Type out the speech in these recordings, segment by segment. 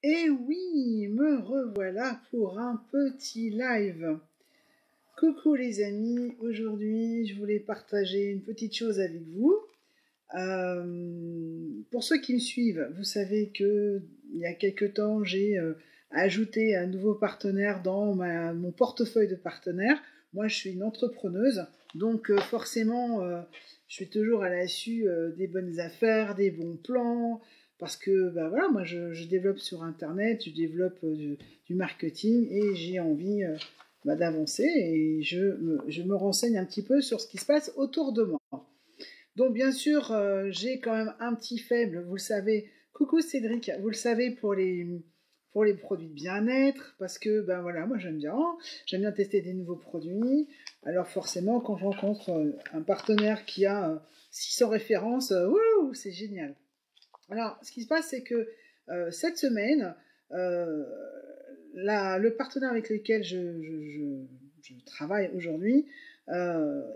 Et oui, me revoilà pour un petit live. Coucou les amis, aujourd'hui je voulais partager une petite chose avec vous. Pour ceux qui me suivent, vous savez que il y a quelque temps j'ai ajouté un nouveau partenaire dans mon portefeuille de partenaires. Moi je suis une entrepreneuse, donc forcément je suis toujours à l'affût des bonnes affaires, des bons plans, parce que bah, voilà, moi je développe sur internet, je développe du marketing et j'ai envie d'avancer et je me renseigne un petit peu sur ce qui se passe autour de moi. Donc bien sûr, j'ai quand même un petit faible, vous le savez. Coucou Cédric, vous le savez pour les produits de bien-être, parce que ben voilà, moi j'aime bien tester des nouveaux produits. Alors forcément, quand je rencontre un partenaire qui a 600 références, wouh, c'est génial. Alors, ce qui se passe, c'est que cette semaine, euh, le partenaire avec lequel je travaille aujourd'hui,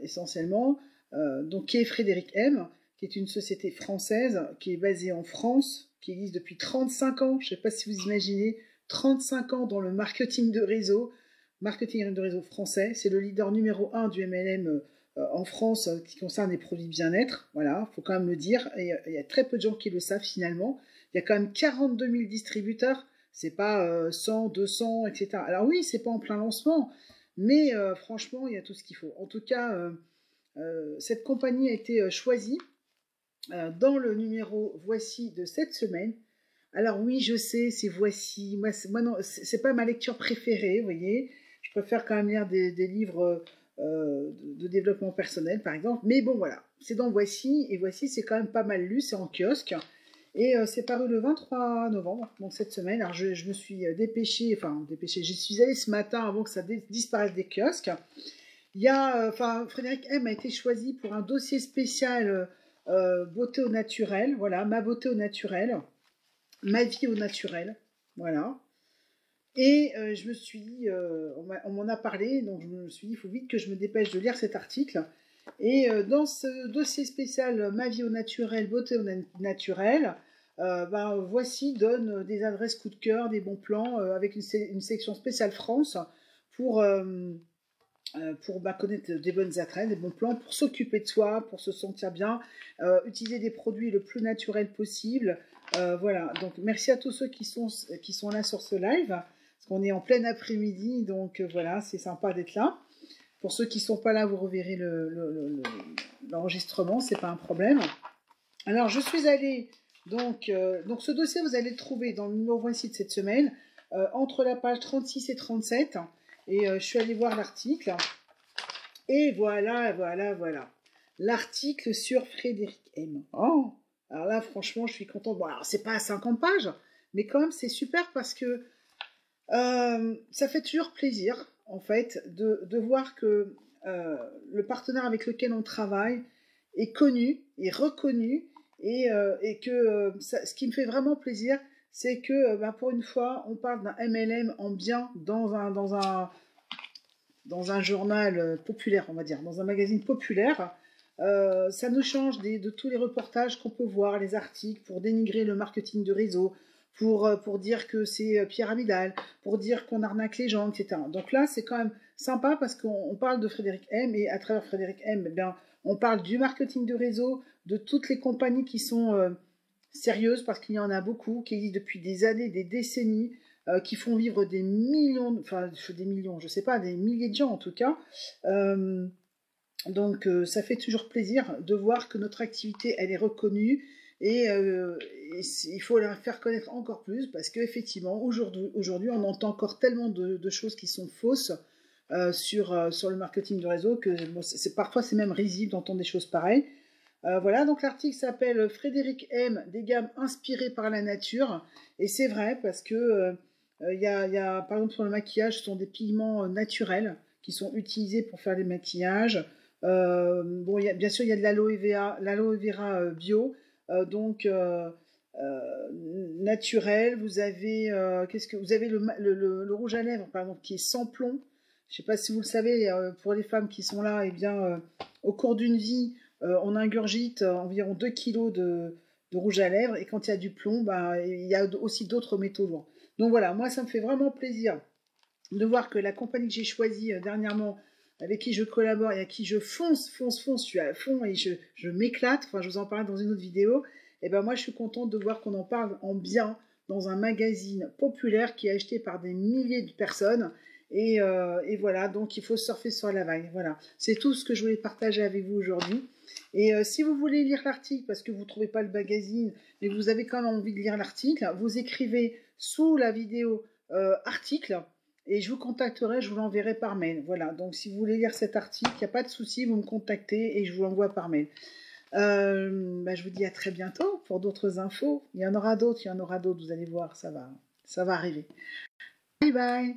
essentiellement, donc qui est Frédéric M, qui est une société française qui est basée en France, qui existe depuis 35 ans. Je ne sais pas si vous imaginez, 35 ans dans le marketing de réseau français. C'est le leader numéro un du MLM en France qui concerne les produits bien-être. Voilà, il faut quand même le dire. Et il y a très peu de gens qui le savent finalement. Il y a quand même 42 000 distributeurs. C'est pas 100, 200, etc. Alors oui, c'est pas en plein lancement, mais franchement, il y a tout ce qu'il faut. En tout cas, cette compagnie a été choisie dans le numéro Voici de cette semaine. Alors oui, je sais, c'est Voici. Moi non, c'est pas ma lecture préférée, vous voyez. Je préfère quand même lire des livres de développement personnel, par exemple. Mais bon, voilà, c'est dans Voici, et Voici, c'est quand même pas mal lu, c'est en kiosque. Et c'est paru le 23 novembre, donc cette semaine. Alors je me suis dépêchée, j'y suis allée ce matin avant que ça disparaisse des kiosques. Il y a, Frédéric M a été choisi pour un dossier spécial beauté au naturel. Voilà, ma beauté au naturel, ma vie au naturel. Voilà. Et je me suis dit, on m'en a parlé, donc je me suis dit, il faut vite que je me dépêche de lire cet article. Et dans ce dossier spécial Ma vie au naturel, beauté au naturel, Voici donne des adresses coup de cœur, des bons plans, avec une section spéciale France pour, connaître des bonnes adresses, des bons plans, pour s'occuper de soi, pour se sentir bien, utiliser des produits le plus naturels possible. Voilà, donc merci à tous ceux qui sont là sur ce live, parce qu'on est en plein après-midi, donc voilà, c'est sympa d'être là. Pour ceux qui ne sont pas là, vous reverrez l'enregistrement, c'est pas un problème. Alors, je suis allée, donc ce dossier, vous allez le trouver dans le numéro Voici de cette semaine, entre la page 36 et 37, et je suis allée voir l'article, et voilà, l'article sur Frédéric M. Oh, alors là, franchement, je suis contente. Bon, alors, c'est pas à 50 pages, mais quand même, c'est super parce que ça fait toujours plaisir, en fait, de voir que le partenaire avec lequel on travaille est connu, est reconnu, et que ce qui me fait vraiment plaisir, c'est que pour une fois, on parle d'un MLM en bien dans un journal populaire, on va dire, dans un magazine populaire. Ça nous change de tous les reportages qu'on peut voir, les articles, pour dénigrer le marketing de réseau, pour dire que c'est pyramidal, pour dire qu'on arnaque les gens, etc. Donc là, c'est quand même sympa parce qu'on parle de Frédéric M, et à travers Frédéric M, on parle du marketing de réseau, de toutes les compagnies qui sont sérieuses, parce qu'il y en a beaucoup, qui existent depuis des années, des décennies, qui font vivre des millions, des millions, je sais pas, des milliers de gens en tout cas. Donc ça fait toujours plaisir de voir que notre activité, elle est reconnue, et il faut la faire connaître encore plus, parce qu'effectivement, aujourd'hui, on entend encore tellement de choses qui sont fausses sur le marketing de réseau, que bon, parfois c'est même risible d'entendre des choses pareilles. Voilà, donc l'article s'appelle Frédéric M, des gammes inspirées par la nature, et c'est vrai parce que par exemple, sur le maquillage, ce sont des pigments naturels qui sont utilisés pour faire des maquillages. Bon, bien sûr, il y a de l'aloe vera bio, donc naturel. Vous avez, vous avez le rouge à lèvres, par exemple, qui est sans plomb. Je ne sais pas si vous le savez, pour les femmes qui sont là, eh bien, au cours d'une vie, on ingurgite environ 2 kilos de rouge à lèvres, et quand il y a du plomb, il y a aussi d'autres métaux lourds. Donc voilà, moi ça me fait vraiment plaisir de voir que la compagnie que j'ai choisie dernièrement, avec qui je collabore et à qui je fonce, je suis à fond et je m'éclate, enfin je vous en parlerai dans une autre vidéo, et ben moi je suis contente de voir qu'on en parle en bien dans un magazine populaire qui est acheté par des milliers de personnes, et voilà, donc il faut surfer sur la vague, voilà. C'est tout ce que je voulais partager avec vous aujourd'hui. Et si vous voulez lire l'article, parce que vous ne trouvez pas le magazine, mais vous avez quand même envie de lire l'article, vous écrivez sous la vidéo article, et je vous contacterai, je vous l'enverrai par mail. Voilà, donc si vous voulez lire cet article, il n'y a pas de souci, vous me contactez et je vous l'envoie par mail. Je vous dis à très bientôt pour d'autres infos. Il y en aura d'autres, vous allez voir, ça va arriver. Bye bye.